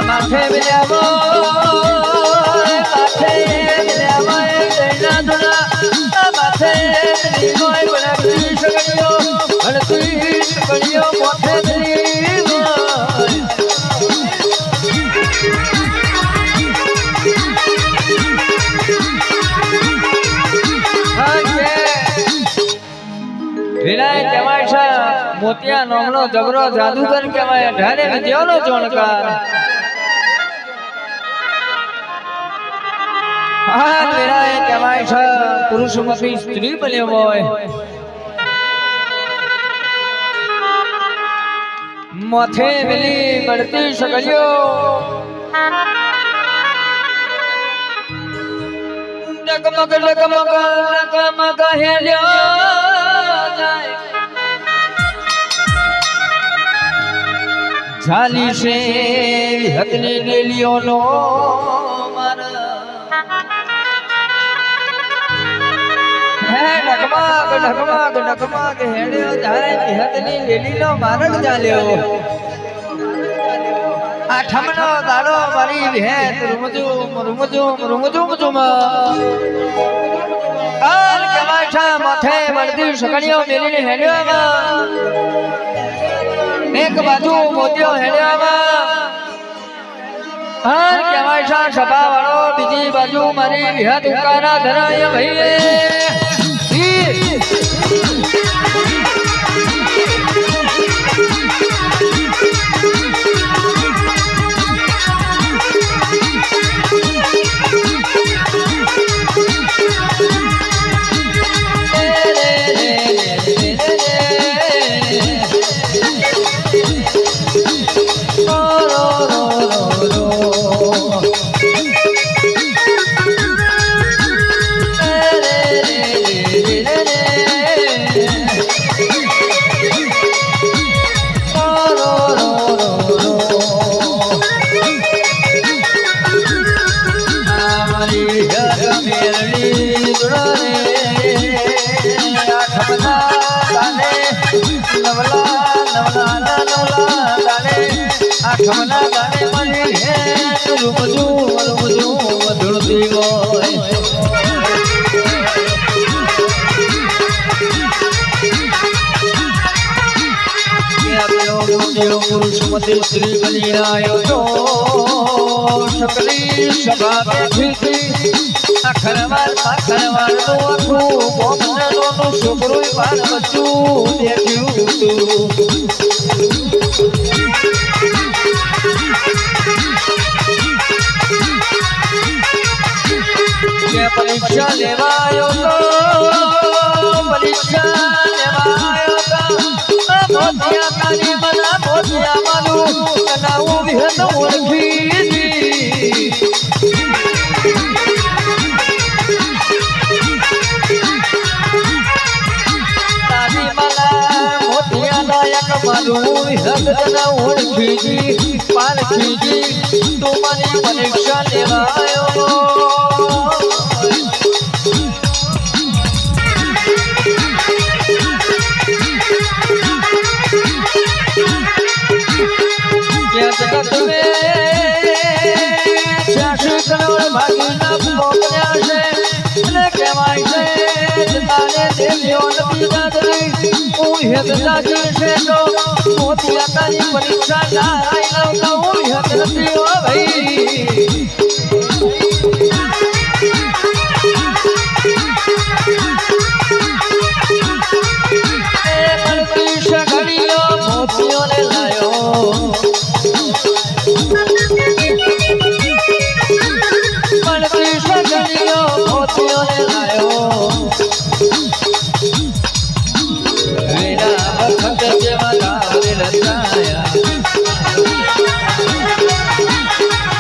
માથે મિલ્યાવો માથે મિલ્યાવો જૈના ધુના માથે મિલ્યો બળતી સગળિયો માથે મિલ્યો વિનાય કહેવાય છે મોતિયા નામનો જબરો જાદુગર કહેવાય ઢારે વિદ્યાનો જોણકાર હા વિનાય કહેવાય છે પુરુષમાંથી સ્ત્રી બન્યો હોય માથે મિલી બળતી સગળિયો ડગમગ ડગમગ ડગમગ હેલ્યો ઝાલી છે હતની ડેલીઓનો હે ડગમગ ડગમગ ડગમગ હેડ્યો જાય હતની ડેલીનો માર્ગ ચાલ્યો આ ઠમનો દાડો મારી ભેત રૂમજુમ રૂમજુમ રૂમજુમ જુમ કાલ કમાઠા માથે બળતી સગળિયો મેલીને હેડ્યો એક બાજુ મોતિયો હેડ્યામાં હાર કમાઠા સભા વાળો બીજી બાજુ મારી વિહત ઉકારા ધરાય ભાઈ આઠમના ગાને મળી હે રૂમજુમ રૂમજુમ ધૂળતી હોય પુરુષમતી શ્રી બની આવ્યો તો સકલી સભા બેઠી આખરવાર આખરવાર નું આખું ગોમનનું છોકરું બાર બચ્ચું બેઠ્યું પરીક્ષા લેવાયો તો પરીક્ષા લેવાયો તો મોતિયા તારી મના મોતિયા માનું કનાવું વિહત ઓળખી તારી મના મોતિયા નાયક માનું વિહત કના ઓળખી પારખી તું મારી પરીક્ષા લેવાયો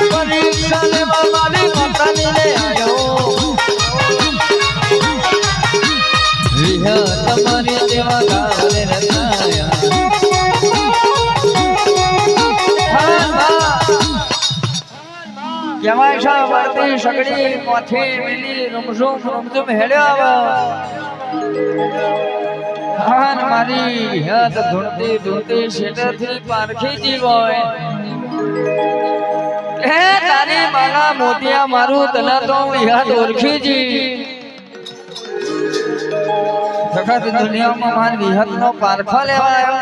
પરીક્ષા લેવા મારી માતાની લે આવ્યો તમારી દેવા ગાલે કહેવાય છે બળતી સગડી માથે મિલી રમઝુમ રમઝુમ હેડ્યો હાન મારી હેત ધૂણતી ધૂણતી શેટેથી પારખી જીવોય હે તારી માના મોતિયા મારું તને તો યાદ ઓળખીજી જગત દુનિયામાં માર વિહત નો પારખો લેવાયો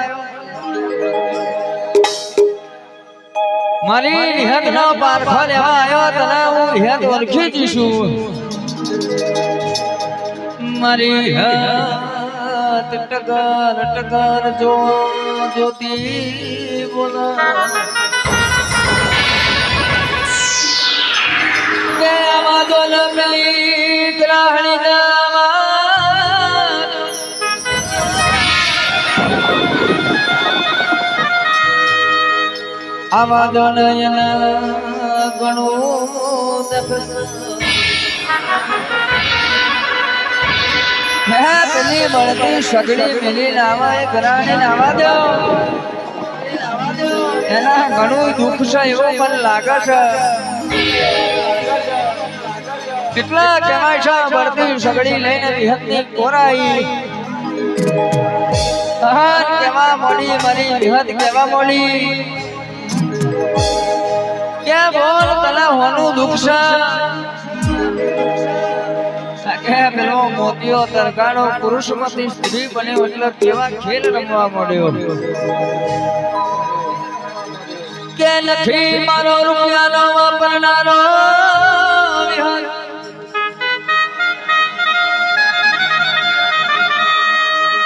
મારી વિહત નો પારખો લેવા આવ્યો તને હું વિહત ઓળખી જઈશું મારી હાથ ટકર ટકર જો જ્યોતિ બોલા કે આવાજો લગઈ ગ્રહણી ગામાં આવાજો નયન ગણું દખસ પેલી મળતી સગડી મેલી નાવા એ ઘરાને નાવા દો એના ઘણું દુઃખ છે એવું મને લાગે છે કેટલા કહેવાય છે મળતી સગડી લઈને વિહતની કોરાઈ કેવા મોડી મારી વિહત કેવા મોડી ક્યાં બોલ તને હોનું દુઃખ છે પેલો મોતિયો તરકાણો પુરુષમાંથી સ્ત્રી બન્યો એટલે કેવા ખેલ રમવા મળ્યો કે નથી મારો રૂપિયાનો વાપરનારો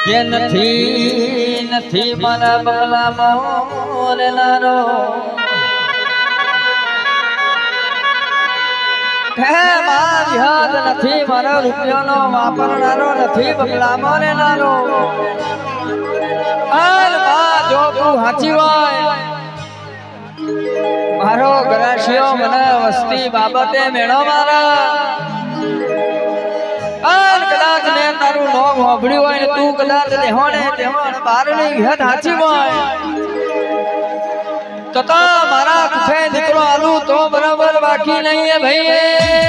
કે નથી મારા બંગલામાં રહેનારો હે મારી હાથ નથી મારો રૂપિયાનો વાપરનારો નથી બંગલામાં રહેનારો હાલ માં જો તું સાચી હોય મારો ગરાશિયો મને વસ્તી બાબતે મેળો મારા હાલ કદાચ મેં તારું નામ સાંભળ્યું હોય ને તું કદાચ દેહોને તેહોને બારની હાથ સાચી હોય તો મારા કુખે દીકરો આલુ તો બરાબર બાકી નહીં હે ભાઈ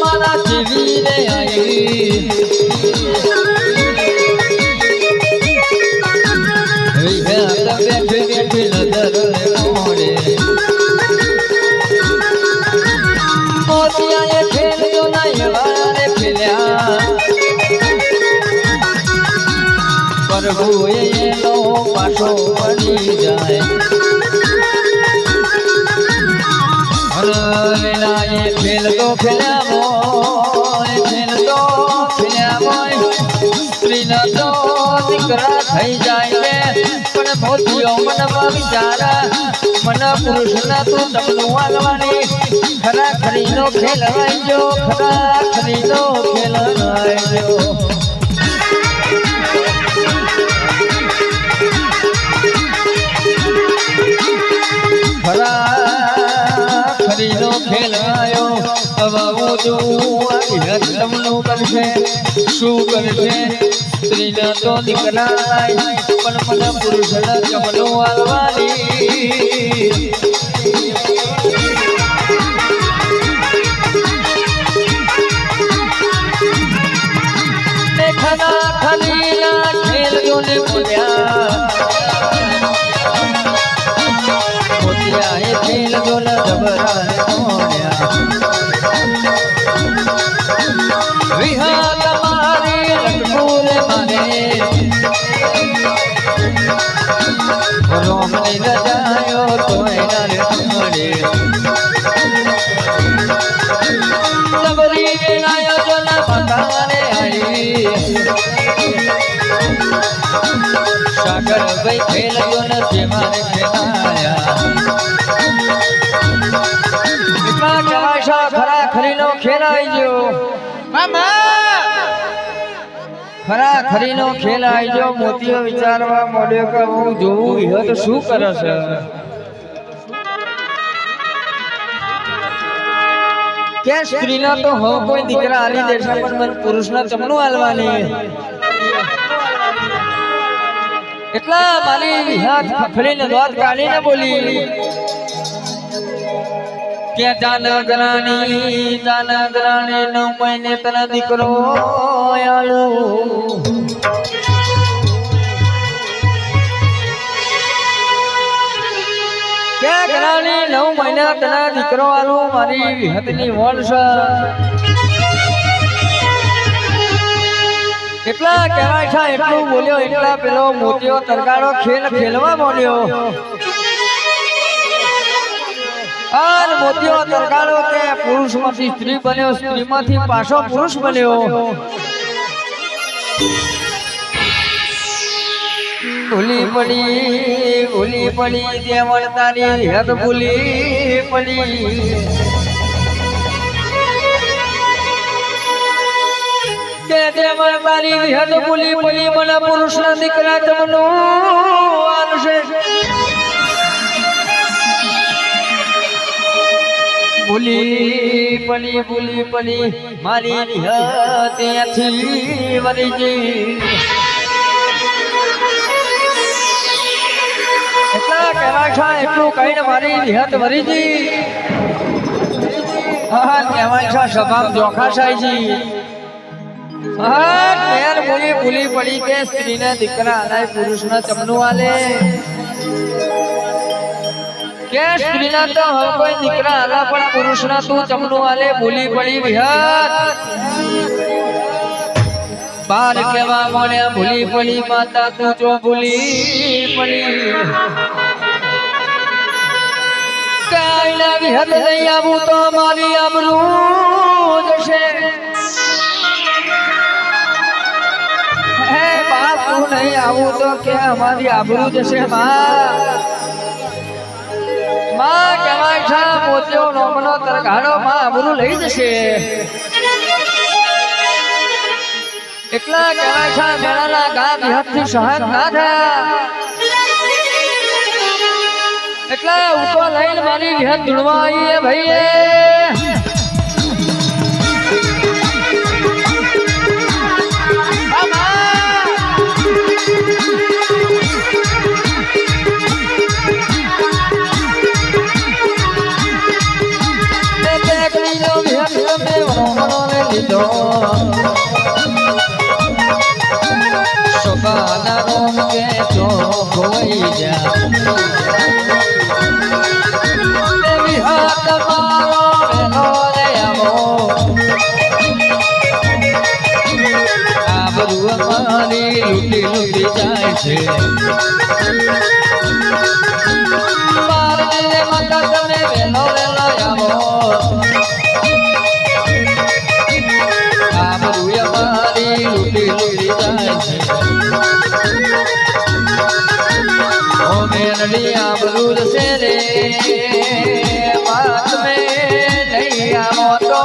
મારા જીવી રે આવી બેઠી નજર મોતિયાએ ખેલ્યો નહીં વારે ખેલ્યા પ્રભુએ એનો પાછો પડી જાય હરવેલાએ ખેલતો ખેલ્યા મોય સ્ત્રીના તો દીકરા થઈ જાય પણ મોતિયો મનમાં વિચારા મન પુરુષના તું તમનું વાલવાની ખરા ખરીનો ખેલવાઈજો ખરા ખરીનો ખેલવાઈજો ખરા ખરીનો ખેલવાયો હવે હું જોઉં તમનું કરશે શું કરશે સ્ત્રીના તો દીકરા પણ મને પુરુષના ચમનું વાલવાની ખરા ખરીના ખેલજો ને બોલ્યા મોતિયાએ ખેલજો ને જબરાને બોલ્યા વિહા તમારી લટકુલે મારે રોમની રજાયો તોય નરે મળે જબરી વેળાયો જના પકાને આવી સાગર ભાઈ ખેલયો નથી મારે ખેલાયા એટલા કહેવાય ખરા ખરીનો ખેલાઈ ગયો ખરા ખરીનો ખેલ આઈજો મોતિયો વિચારવા મોડ્યો કે હું જોઉં ઈહો તો શું કરે છે કે સ્ત્રીના તો હો કોઈ દીકરા આલી દેશે પણ મને પુરુષના ચમનું આલવાની એટલા મારી હાથ ખફડીને વાત કાઢીને બોલી કે જાનગરાણી 9 મહિને તને દીકરો આલો કે ગરાણી 9 મહિના તને દીકરો આલો મારી વિહતની વંશ એટલા કહેવાય છે એટલું બોલ્યો એટલા પેલો મોતિયો તરગાડો ખેલવા બોલ્યો આન મોતિયો તરગાડો કે પુરુષમાંથી સ્ત્રી બન્યો સ્ત્રીમાંથી પાછો પુરુષ બન્યો ભૂલી પડી દેવળ તારી હદ ભૂલી પડી કે દેવળ તારી હદ ભૂલી પડી મને પુરુષના દીકરા તમનો આનશે ભૂલી પડી મારી ત્યાંથી વળી ગઈ એટલા કહેવાય છે એટલું કહીને મારી નિહત વરી ગઈ હા કહેવાય છે સભામ જોખા સાઈજી હા મેર ભૂલી પડી કે સ્ત્રીના દીકરા આલાય પુરુષના ચમનું આલે કે સ્ત્રીના તો હવે કોઈ દીકરા આલા પણ પુરુષના તું ચમનું આલે ભૂલી પડી વિહત બાર કેવા મોણ્યા ભૂલી પડી માતા તું જો ભૂલી પડી કાયલા વિહત નહીં આવું તો મારી આબરૂ જશે હે બાપ તું નહીં આવું તો કે અમારી આબરૂ જશે માં કહેવાય છે મોતિયો નોમનો તરગાડો માં આબરૂ લઈ જશે એટલા કહેવાય છે મેળાના ગા વિહતથી સહન ના થયા એટલા ઉતો લઈને મારી વિહત ધૂણવા આવીએ ભાઈએ સોપાના રોમ કે જો ખોઈ જા દેવી હાથ મારો વેલો રે આવો આબરૂ અમારી લૂટી જાય છે મારે માતા તમે વેલો આવો આબરૂ અમારી લૂટી જાય છે ઓ મેરડી આબરૂ છે રે માત મે નહીં આવો તો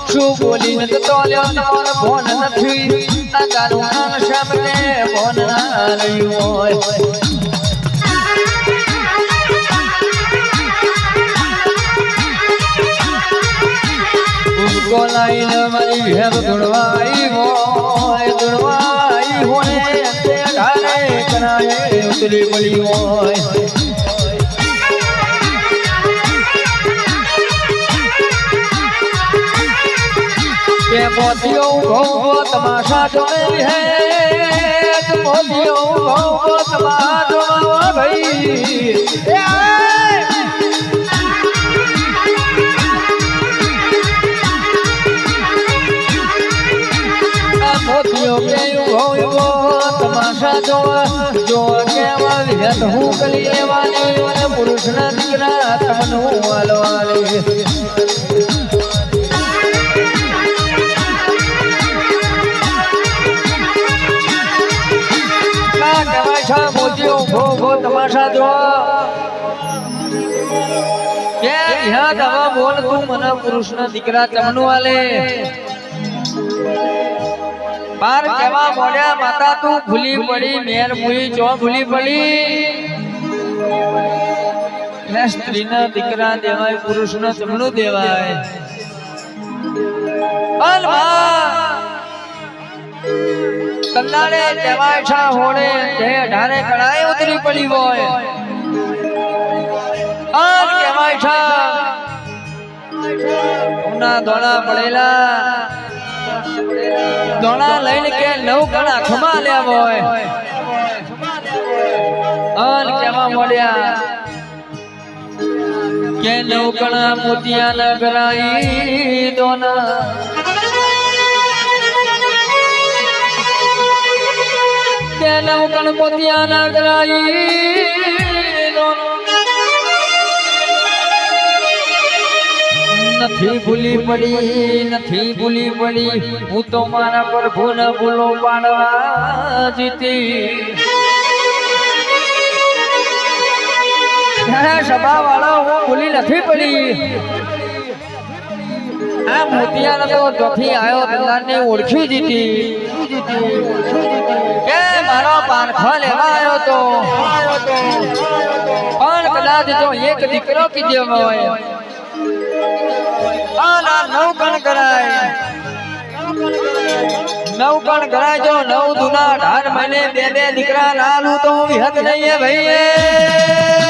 શું બોલીને તો તોલ્યો નોર ફોન નથી આ ગાનું નામ સામે ફોન ના રહ્યું હોય ઉनको लाइन मारी है दुड़वाई होने अंते ढारे कराए उतरी पड़ी होय के मोतियों को तमाशा जो है मोतियों को तमाशा भाई મોતિયો કે યુગો તમાશા જો કેવા વિહત હું કલી લેવાની અને પુરુષના દીકરા તમનું વાલવાલે ના કહેવાય મોતિયો ભો તમાશા જો કે વિહત હવે બોલ તું મને પુરુષના દીકરા તમનું વાલે બાર કેવા મોડ્યા માતા તું ભૂલી પડી મેર મુઈ જો ભૂલી પડી સ્ત્રીના દીકરા દેવાય પુરુષના ચમનું દેવાય કલ્લાડે કહેવાય છે હોડે જે ઢારે કળાએ ઉતરી પડી હોય કહેવાય છે ઉના દોણા પડેલા દોણા લઈને કે નવ ગણા ખમા લેવો હોય અન કેવા મળ્યા કે નવ ગણા મોતિયા ના ગરાઈ દોના કે નવ ગણ મોતિયા ના ગરાઈ નથી ભૂલી પડી હું તો મારા પ્રભુ ને ભૂલો પાડવા જીતી સભા વાળા હું ભૂલી નથી પડી આ મોતિયા તો ચોથી આવ્યો ભગવાનને ઓળખી જીતી કે મારો પારખો લેવા આવ્યો તો પણ કદાચ જો એક દીકરો કીધો હોય નવ ગણ કરાય જો 9 દુના 18 મહિને બે દીકરા લાલું તો હું વિહત નહીં ભાઈ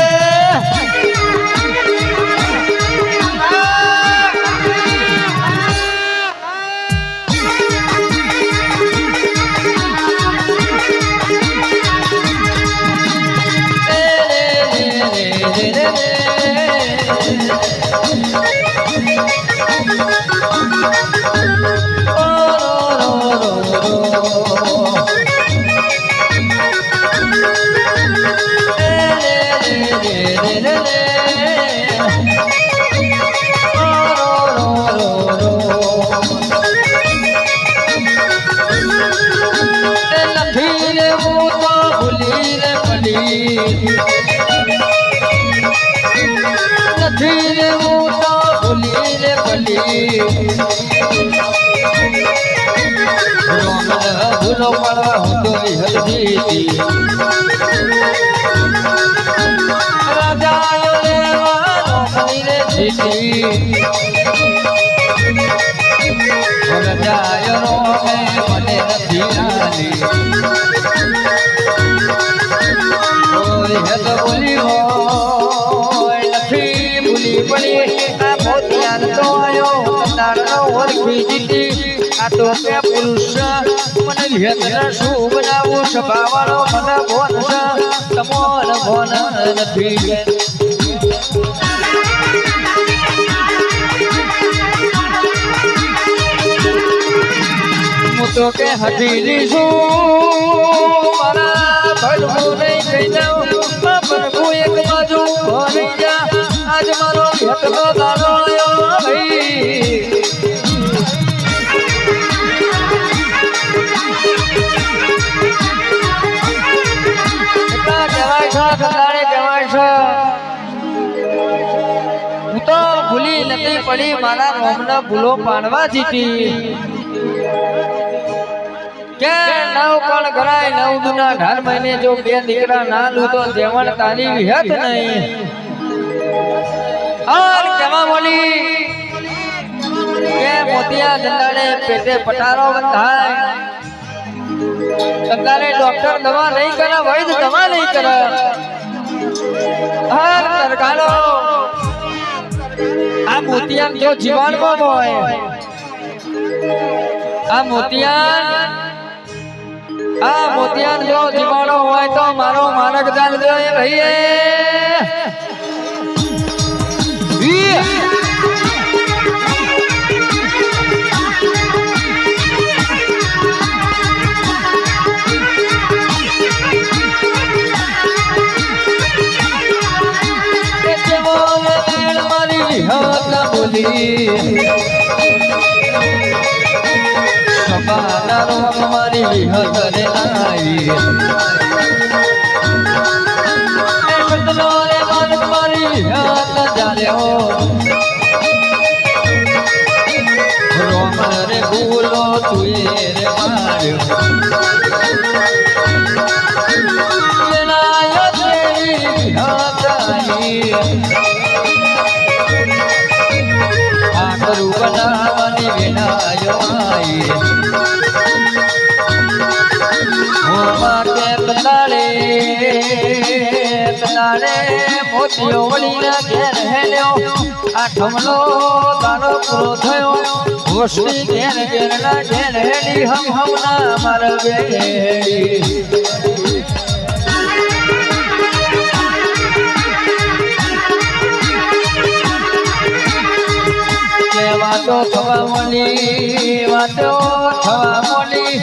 નથી રે હું તો ભૂલી રે ભલી ભૂલો પડવા હું તો હલજી રાજા લેવાનો રે જીતી રાજા રો મને નથી આલી ઓય હે તો બોલી પડી આ મોતિયા તો આયો તારો ઓળખી જીતી આ તો કે પુરુષ મને વિહતના શું બનાવું સભાવાળો મને ભોન તમોન ભોન નથી હું તો કે હજી છું મારા ભડવું નહીં કહી દઉં પ્રભુ એક બાજુ ભરી જા આજ મારો ભક્તો દાડો આવ્યો ભાઈ કહેવાય છે હું તો ભૂલી નથી પડી મારા રોમને ભૂલો પાડવા જીતી કે 9 કણ કરાય 9 દુના 18 મહિને જો બે દીકરા ના લૂ તો જેવણ તારી વિહત નહીં और केवा बोली के मोतिया दंडाने पेटे पटारो बंधाय दंडाने डॉक्टर दवा नहीं करा वैद्य दवा नहीं करा हर तरकालो आ मोतिया जो जीवन को होय आ मोतिया जो जीवाणो होय तो मारो मानक जान दे भाई हमारी विहत रे नाई बदलो रे मान तुम्हारी विहत जाले हो रोम रे भूलो तुए रे मार्यो नायो तेरी विहत आई आकरू बनावनी विनायो आई तनारे मोतियो वली ना घेर हेलो आ આઠમનો દાડો પૂરો થયો હોશની ઘેર ઘેરના ઘેર હેડી હમના માર બેડી વાતો થવા મોલી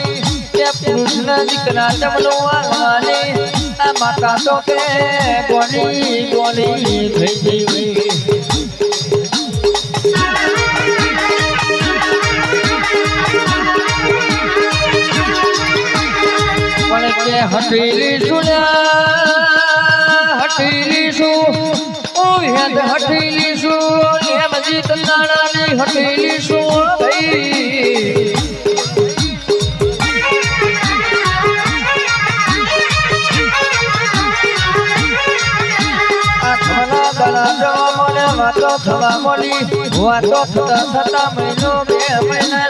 તે પુરુષના દીકરા જમલો આલવાની આ માતા તો કે ગોલી ગોલી થઈ ગઈ પણ કે હટીલી શું ઓ હેદ હટીલી શું એમ જીત નાણાની હટીલી શું ભાઈ વાતો થવા મળી વાતો થતા મહિનો 2 મહિના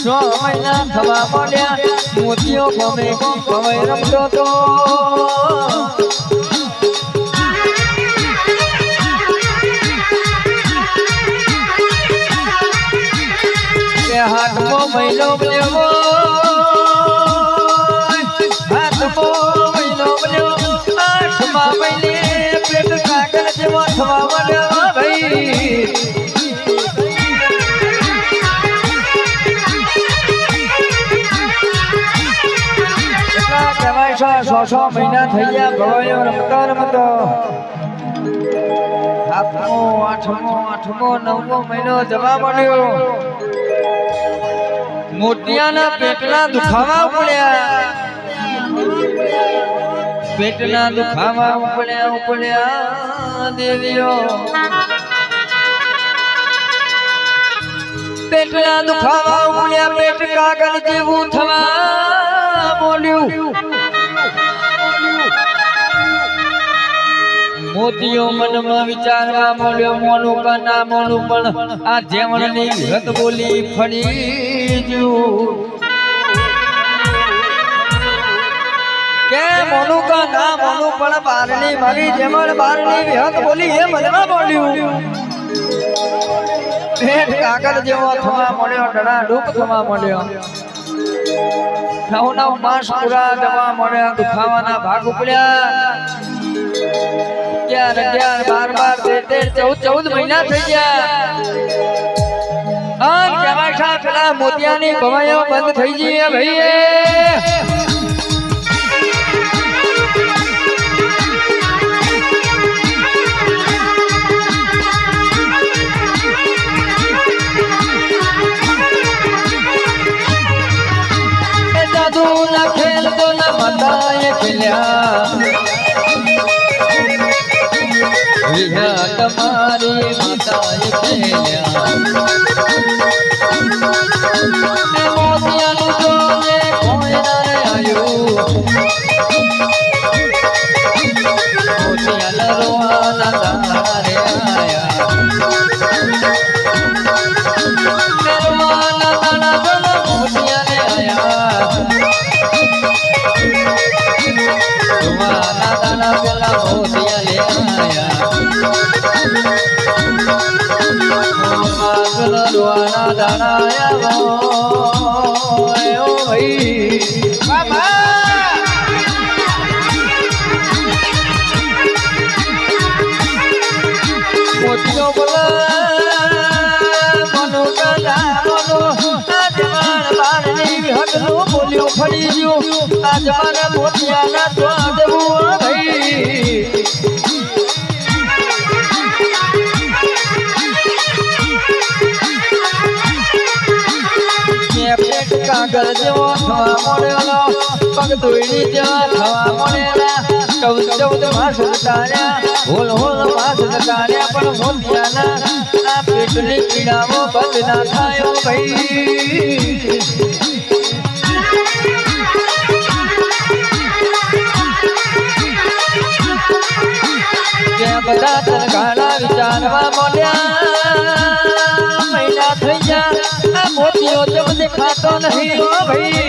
6 મહિના થવા મળ્યા મોતીઓ ગમે રમતો તો હાથમો મહિનો બન્યો આઠમા મહિને પેટ કાગળ જેવો થવા મળ્યો ભાઈ કેટલા કહેવાય 6 મહિના થઈ ગયા ભવાયો રમતો આઠમો 9મો મહિનો જવા મળ્યો મોતિયાના પેટના દુખાવા પડ્યા દેવીઓ પેટના દુખાવા પડ્યા પેટ કાગળ જેવું થવા બોલ્યું મોતીઓ મનમાં વિચારવા મળ્યો મોનું કા ના મોનું પણ આ જેવણની વ્રત બોલી ફળી ગયું કે મોનું કા ના મોનું પણ બારની મારી જેવણ બારની વ્રત બોલી એ મનમાં બોલ્યું પેટ કાગળ જેવો થવા મળ્યો ડણા ડૂબ થવા મળ્યો નવ માસ પૂરા થવા મળ્યા દુખાવાના ભાગ ઉપડ્યા 11 12 13 મહિના થઈ ગયા પેલા મોતિયાની ભવાઈઓ બંધ થઈ ગઈ ભાઈ જાદુ ના ખેલ તો ના માતાએ ખેલ્યા તમારી માતાએ ખેલ્યા મોતિયાનું જોને કોઈ ના આવ્યું મોતિયા રોવાના તારે આયા મોતિયાને આયા રોવાના દાના પેલા મોતિયા લે આયા દાણા મોતીઓ બોલ્યો ફરી ગયું આજ મારે મોતિયાના તો દેવું ભાઈ પેટ કાગળ જેવો થવા મળેલો પગ ધોઈની જેવા થવા મળેલા 14 માસ તાર્યા હોલ માસ તાર્યા પણ મોતિયાના આ પેટની પીડાઓ બંધ ના થાયો ભાઈ બધા તરગાળા વિચારવા મળ્યા મહિના થઈ ગયા આ મોતીઓ જબ દેખાતો નહીં ઓ ભાઈ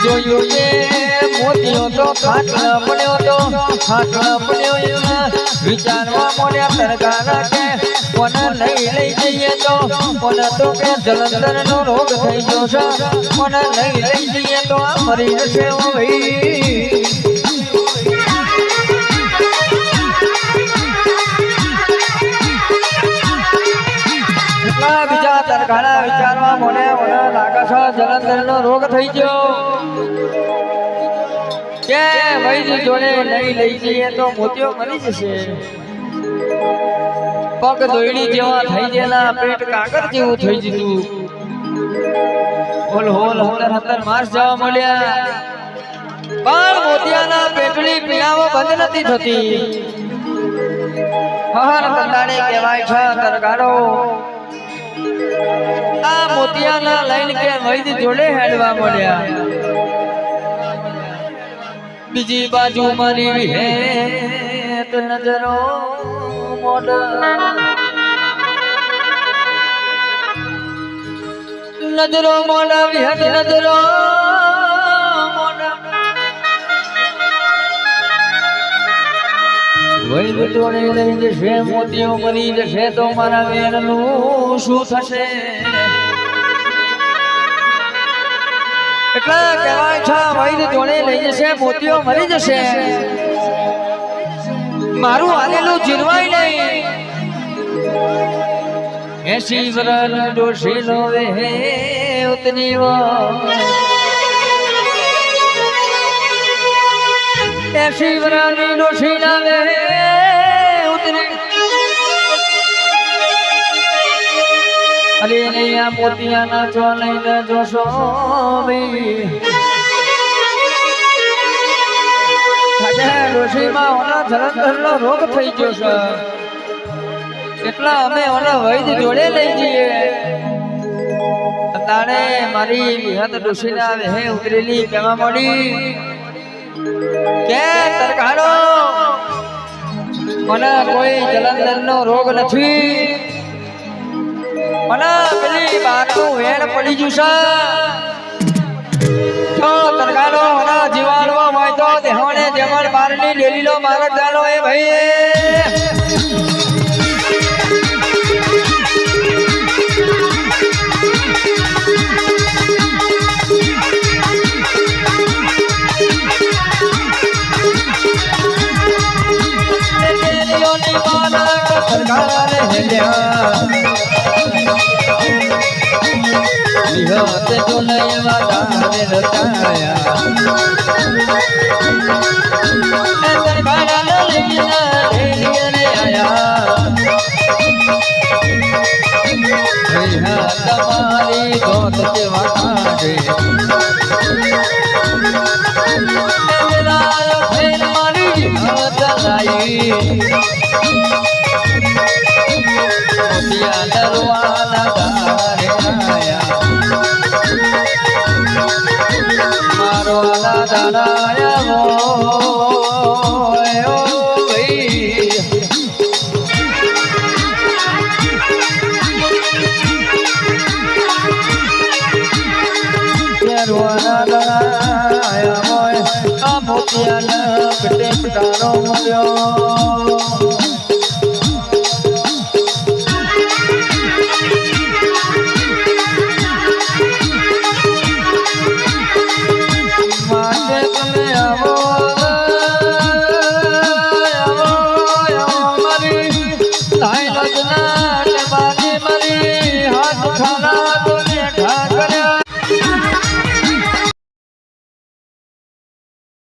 જોયું કે મોતિયો તો ખાટલા પડ્યો તો ખાટલા પડ્યો એમાં વિચારવા મળ્યા તરકારા કે કોને લઈ જઈએ તો કોને તો કે જલંધર નો રોગ થઈ ગયો છે કોને લઈ જઈએ તો આ મરી જશે ભાઈ બીજા તરકારા વિચારવા મળ્યા લાગે છે જલંધર નો રોગ થઈ ગયો કે વૈદ્ય જોડે નહીં લઈ જઈએ તો મોતિયો મરી જશે પગ દોયડી જેવા થઈ ગયેલા પેટ કાકર જેવું થઈ જતું હોલ હોલ હતર માસ જવા મળ્યા પણ મોતિયાના પેટની પીડાઓ બંધ નથી થતી હર કંટાળે કહેવાય છે તરગારો આ મોતિયાના લઈને કે વૈદ્ય જોડે હેડવા મળ્યા બીજી બાજુ મારી હેત નજરો નજરો મોડા વિહત નજરો વૈદ જોડે લઈ જશે મોતીઓ મરી જશે તો મારા વેરનું શું થશે એટલા કહેવાય છે વૈદ જોડે લઈ જશે મોતીઓ મરી જશે મારું હાલેલું જીરવાય નહીં 80 વરન ડોશીનો વે ઉતની વા 80 વરની ડોશીના વે ઉતની અરે નૈયા મોતિયાના ચો લઈને જોશો ભાઈ ડોશીમાં ઓલા જલંધરનો રોગ થઈ ગયો છે એટલા અમે ઓલા વૈદ્ય જોડે લઈ જઈએ તારે મારી વિહત ડોશીના હે ઉતરેલી કેવા મળી કે તરકારો મને કોઈ જલંધરનો રોગ નથી મને પેલી બારનું વેણ પડી ગયું છે તરકારો મને જીવાડવા હોય તો દેહોને જેમણ બારની ડેલીનો મારક જાણો એ ભાઈ વિહત જોલૈવા તારે રતાયા તરકારા લઈને ઢેલીને આયા વિહત તમારી ગોત જેવા કાઢે લાલ ફેર મારી વિહત લાઈ મોતિયા દરવાના તારે આયા મારો આલા દાડાયા ઓ ભાઈ દરવાના દાડાયા ઓય આ મોતિયાના પેટે પટારો મળ્યો